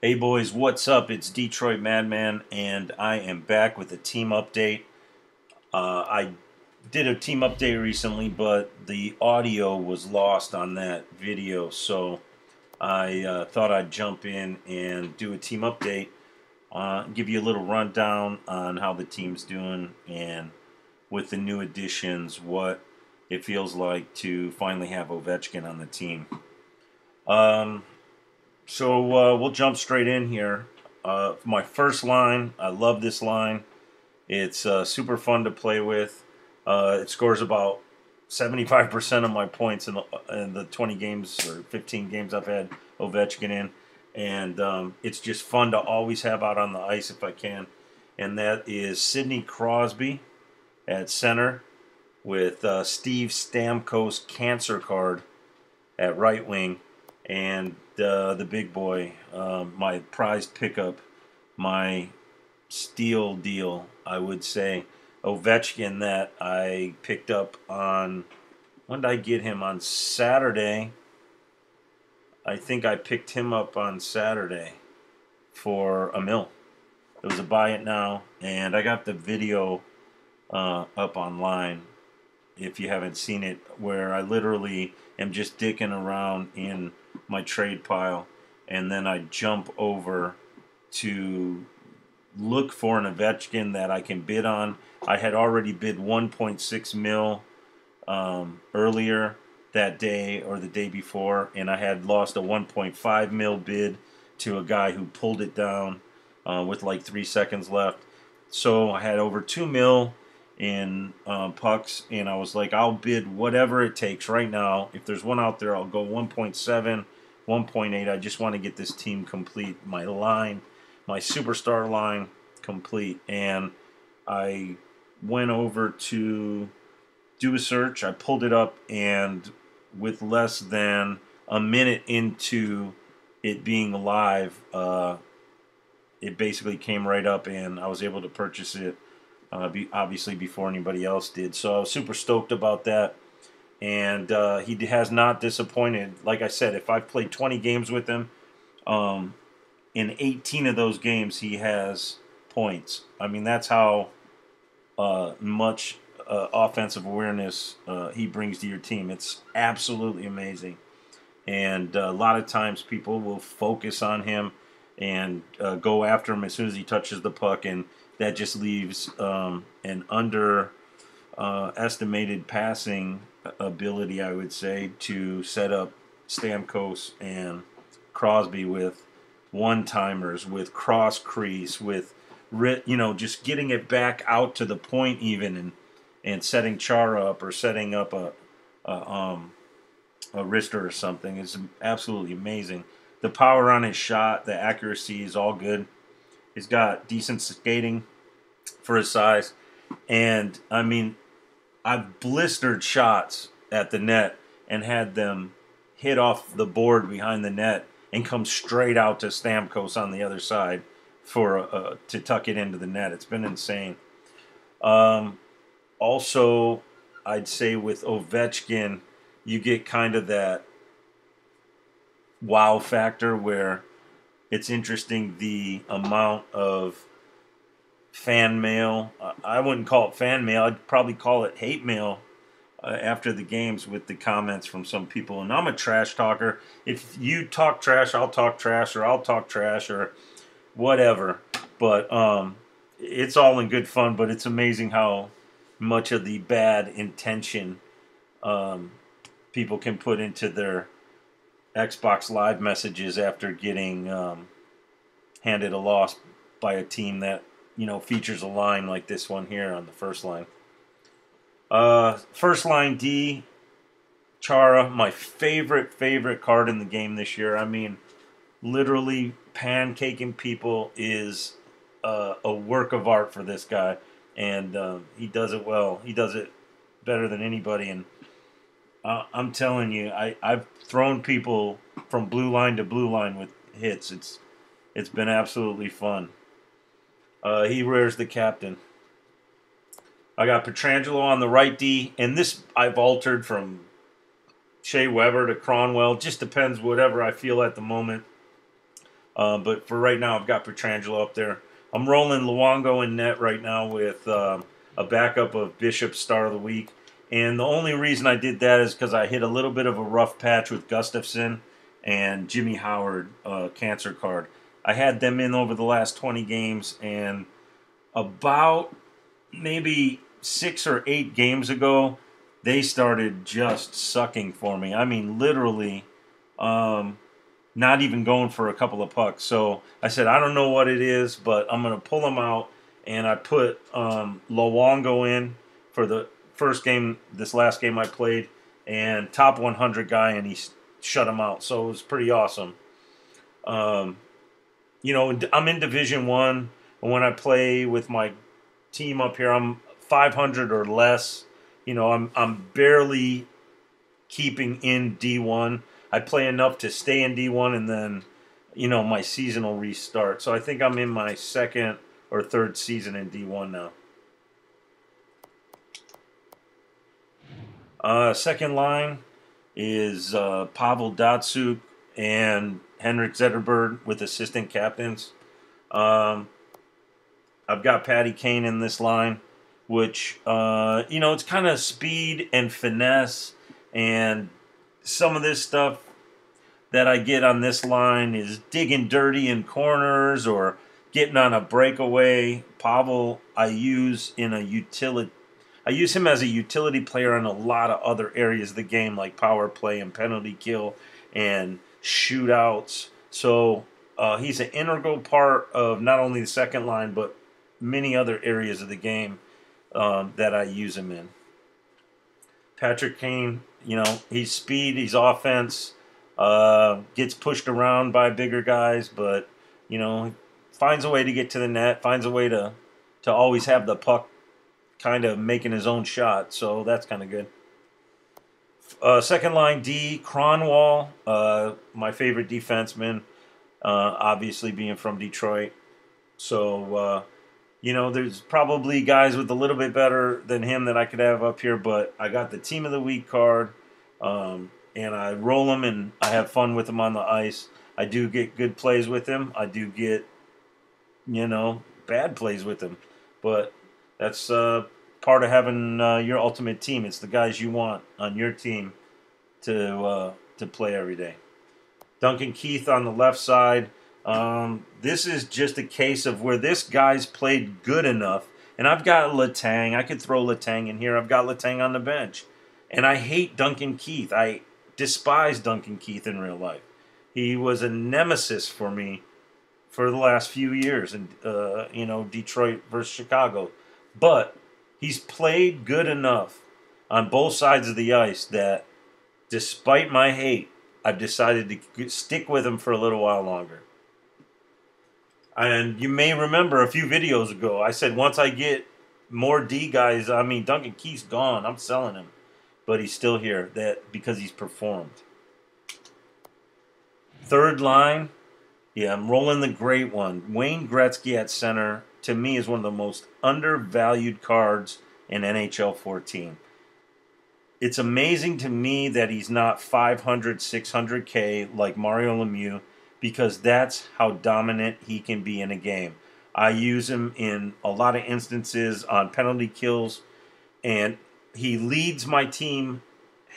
Hey boys, what's up? It's Detroit Madman, and I am back with a team update. I did a team update recently, but the audio was lost on that video, so I thought I'd jump in and do a team update, give you a little rundown on how the team's doing, and with the new additions, what it feels like to finally have Ovechkin on the team. Um, so we'll jump straight in here. My first line, I love this line. It's super fun to play with. It scores about 75% of my points in the 20 games or 15 games I've had Ovechkin in. And it's just fun to always have out on the ice if I can. And that is Sidney Crosby at center with Steve Stamkos cancer card at right wing, and the big boy, my prized pickup, my steal deal, I would say, Ovechkin that I picked up on. When did I get him? On Saturday. I think I picked him up on Saturday for a mil. It was a buy it now, and I got the video up online if you haven't seen it, where I literally am just dicking around in my trade pile, and then I jump over to look for an Ovechkin that I can bid on. I had already bid 1.6 mil earlier that day or the day before, and I had lost a 1.5 mil bid to a guy who pulled it down with like 3 seconds left. So I had over 2 mil in pucks, and I was like, I'll bid whatever it takes right now. If there's one out there, I'll go 1.7, 1.8. I just want to get this team complete, my line, my superstar line complete. And I went over to do a search. I pulled it up, and with less than a minute into it being live, it basically came right up, and I was able to purchase it obviously before anybody else did. So I was super stoked about that. And he has not disappointed. Like I said, if I've played 20 games with him, um, in 18 of those games he has points. I mean, that's how much offensive awareness he brings to your team. It's absolutely amazing. And a lot of times people will focus on him and go after him as soon as he touches the puck, and that just leaves an estimated passing ability, I would say, to set up Stamkos and Crosby with one-timers, with cross crease, with just getting it back out to the point even, and setting Chara up or setting up a wrister or something is absolutely amazing. The power on his shot, the accuracy is all good. He's got decent skating for his size. And, I mean, I've blistered shots at the net and had them hit off the board behind the net and come straight out to Stamkos on the other side for to tuck it into the net. It's been insane. Also, I'd say with Ovechkin, you get kind of that wow factor where it's interesting the amount of fan mail. I wouldn't call it fan mail. I'd probably call it hate mail after the games with the comments from some people. And I'm a trash talker. If you talk trash, I'll talk trash, or I'll talk trash, or whatever. But it's all in good fun. But it's amazing how much of the bad intention people can put into their Xbox Live messages after getting handed a loss by a team that features a line like this one here on the first line. First line D, Chara, my favorite card in the game this year. I mean, literally pancaking people is a work of art for this guy, and he does it well. He does it better than anybody, and I'm telling you, I've thrown people from blue line to blue line with hits. It's been absolutely fun. He wears the captain. I got Pietrangelo on the right D, and this I've altered from Shea Weber to Cronwell. Just depends whatever I feel at the moment. But for right now, I've got Pietrangelo up there. I'm rolling Luongo in net right now with a backup of Bishop Star of the Week. And the only reason I did that is because I hit a little bit of a rough patch with Gustafson and Jimmy Howard, cancer card. I had them in over the last 20 games, and about maybe 6 or 8 games ago, they started just sucking for me. I mean, literally, not even going for a couple of pucks. So I said, I don't know what it is, but I'm going to pull them out. And I put Luongo in for the first game, this last game I played, and top 100 guy, and he shut him out. So it was pretty awesome. You know, I'm in Division One, and when I play with my team up here, I'm 500 or less. You know, I'm barely keeping in D1. I play enough to stay in D1, and then, you know, my season will restart. So I think I'm in my second or third season in D1 now. Second line is Pavel Datsuk and Henrik Zetterberg with assistant captains. I've got Patty Kane in this line, which, you know, it's kind of speed and finesse, and some of this stuff that I get on this line is digging dirty in corners or getting on a breakaway. Pavel, I use in a utility. I use him as a utility player in a lot of other areas of the game, like power play and penalty kill and shootouts. So he's an integral part of not only the second line, but many other areas of the game that I use him in. Patrick Kane, you know, he's speed, he's offense, gets pushed around by bigger guys, but, you know, finds a way to get to the net, finds a way to always have the puck kind of making his own shot, so that's kind of good. Second line D, Cronwall, my favorite defenseman, obviously being from Detroit. So, you know, there's probably guys with a little bit better than him that I could have up here, but I got the Team of the Week card, and I roll him and I have fun with him on the ice. I do get good plays with him. I do get, you know, bad plays with him, but that's part of having your ultimate team. It's the guys you want on your team to play every day. Duncan Keith on the left side. This is just a case of where this guy's played good enough. And I've got Letang. I could throw Letang in here. I've got Letang on the bench. And I hate Duncan Keith. I despise Duncan Keith in real life. He was a nemesis for me for the last few years in, you know, Detroit versus Chicago. But he's played good enough on both sides of the ice that despite my hate, I've decided to stick with him for a little while longer. And you may remember a few videos ago, I said once I get more D guys, I mean, Duncan Keith's gone. I'm selling him. But he's still here because he's performed. Third line, yeah, I'm rolling the great one. Wayne Gretzky at center, to me, is one of the most undervalued cards in NHL 14. It's amazing to me that he's not 500, 600K like Mario Lemieux, because that's how dominant he can be in a game. I use him in a lot of instances on penalty kills, and he leads my team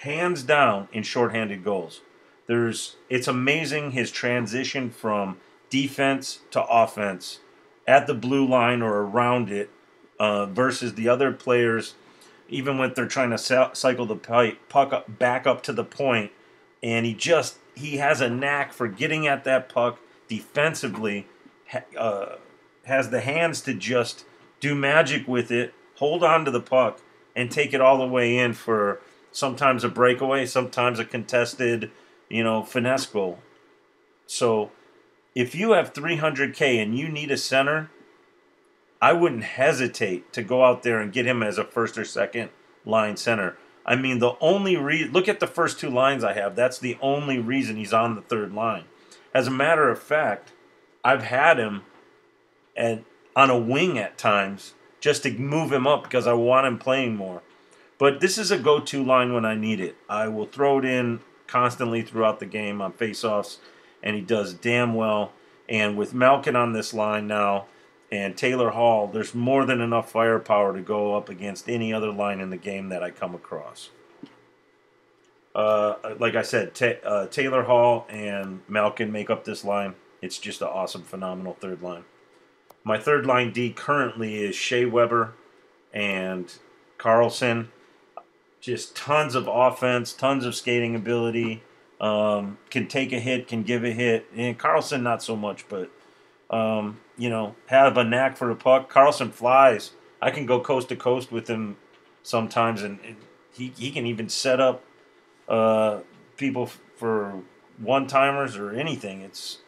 hands down in shorthanded goals. It's amazing his transition from defense to offense at the blue line or around it versus the other players, even when they're trying to cycle the puck back up to the point. And he has a knack for getting at that puck defensively, has the hands to just do magic with it, hold on to the puck, and take it all the way in for sometimes a breakaway, sometimes a contested, you know, finesse goal. So if you have 300K and you need a center, I wouldn't hesitate to go out there and get him as a first or second line center. I mean, look at the first two lines I have. That's the only reason he's on the third line. As a matter of fact, I've had him on a wing at times just to move him up because I want him playing more. But this is a go-to line when I need it. I will throw it in constantly throughout the game on faceoffs, and he does damn well. And with Malkin on this line now and Taylor Hall, there's more than enough firepower to go up against any other line in the game that I come across. Like I said, Taylor Hall and Malkin make up this line. It's just an awesome, phenomenal third line. My third line D currently is Shea Weber and Carlson. Just tons of offense, tons of skating ability. Can take a hit, can give a hit. And Carlson, not so much, but, have a knack for the puck. Carlson flies. I can go coast to coast with him sometimes, and he can even set up people for one-timers or anything. It's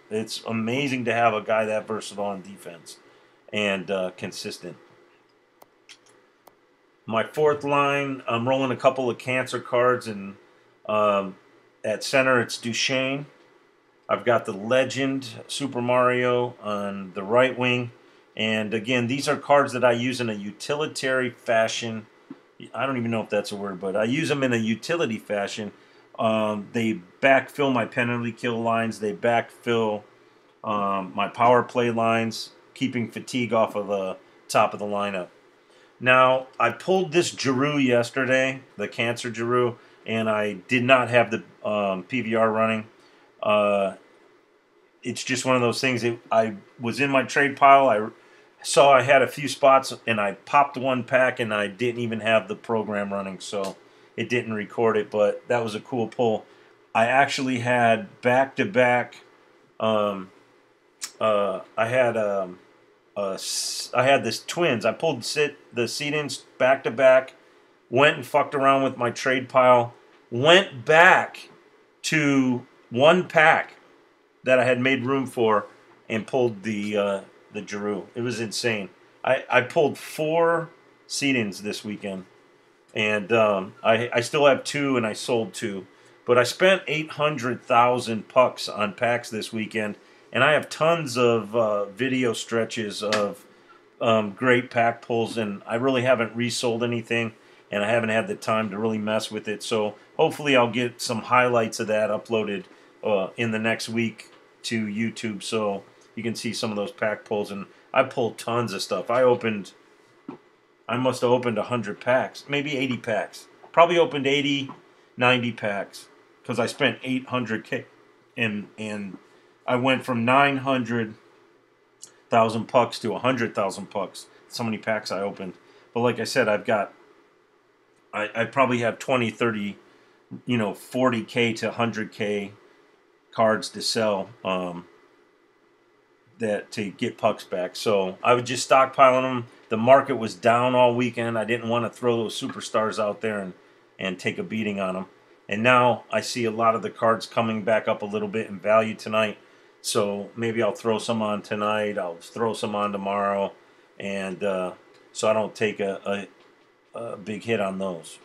amazing to have a guy that versatile on defense and consistent. My fourth line, I'm rolling a couple of cancer cards, and at center it's Duchesne. I've got the Legend Super Mario on the right wing. And again, these are cards that I use in a utilitarian fashion. I don't even know if that's a word, but I use them in a utility fashion. They backfill my penalty kill lines. They backfill my power play lines, keeping fatigue off of the top of the lineup. Now, I pulled this Giroux yesterday, the Cancer Giroux, and I did not have the PVR running. It's just one of those things. I was in my trade pile. I saw I had a few spots, and I popped one pack, and I didn't even have the program running, so it didn't record it, but that was a cool pull. I actually had back-to-back. I had this Twins. I pulled the seed-ins back-to-back, went and fucked around with my trade pile, went back to one pack that I had made room for, and pulled the Giroux. It was insane. I pulled 4 seed-ins this weekend, and I still have 2, and I sold 2. But I spent 800,000 pucks on packs this weekend, and I have tons of video stretches of great pack pulls, and I really haven't resold anything, and I haven't had the time to really mess with it. So hopefully I'll get some highlights of that uploaded in the next week to YouTube, so you can see some of those pack pulls. And I pulled tons of stuff. I must have opened 100 packs, maybe 80 packs. Probably opened 80, 90 packs, because I spent $800K, and I went from 900,000 pucks to 100,000 pucks. So many packs I opened. But like I said, I probably have 20, 30, 40K to 100K cards to sell that to get pucks back. So I was just stockpiling them. The market was down all weekend. I didn't want to throw those superstars out there and take a beating on them. And now I see a lot of the cards coming back up a little bit in value tonight. So maybe I'll throw some on tonight. I'll throw some on tomorrow. And so I don't take a big hit on those.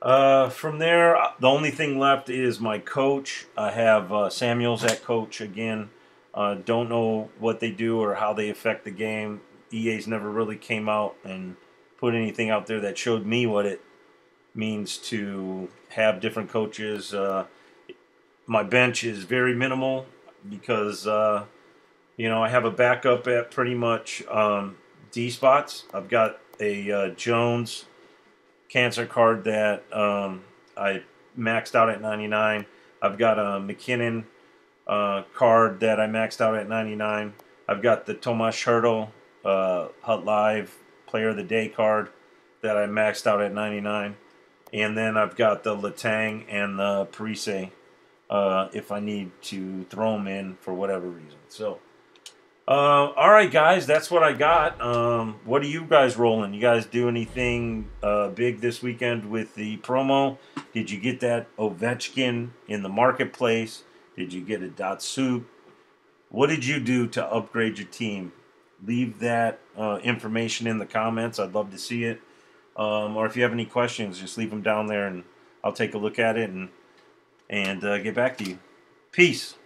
From there, the only thing left is my coach. I have Samuels at coach again. Don't know what they do or how they affect the game. EA's never really came out and put anything out there that showed me what it means to have different coaches. My bench is very minimal because, I have a backup at pretty much D spots. I've got a Jones Cancer card that I maxed out at 99. I've got a McKinnon card that I maxed out at 99. I've got the Tomas Hertl Hut Live Player of the Day card that I maxed out at 99. And then I've got the Letang and the Parise if I need to throw them in for whatever reason. So, all right, guys, that's what I got. What are you guys rolling? You guys do anything big this weekend with the promo? Did you get that Ovechkin in the marketplace? Did you get a Datsuk? What did you do to upgrade your team? Leave that information in the comments. I'd love to see it. Or if you have any questions, just leave them down there, and I'll take a look at it and get back to you. Peace.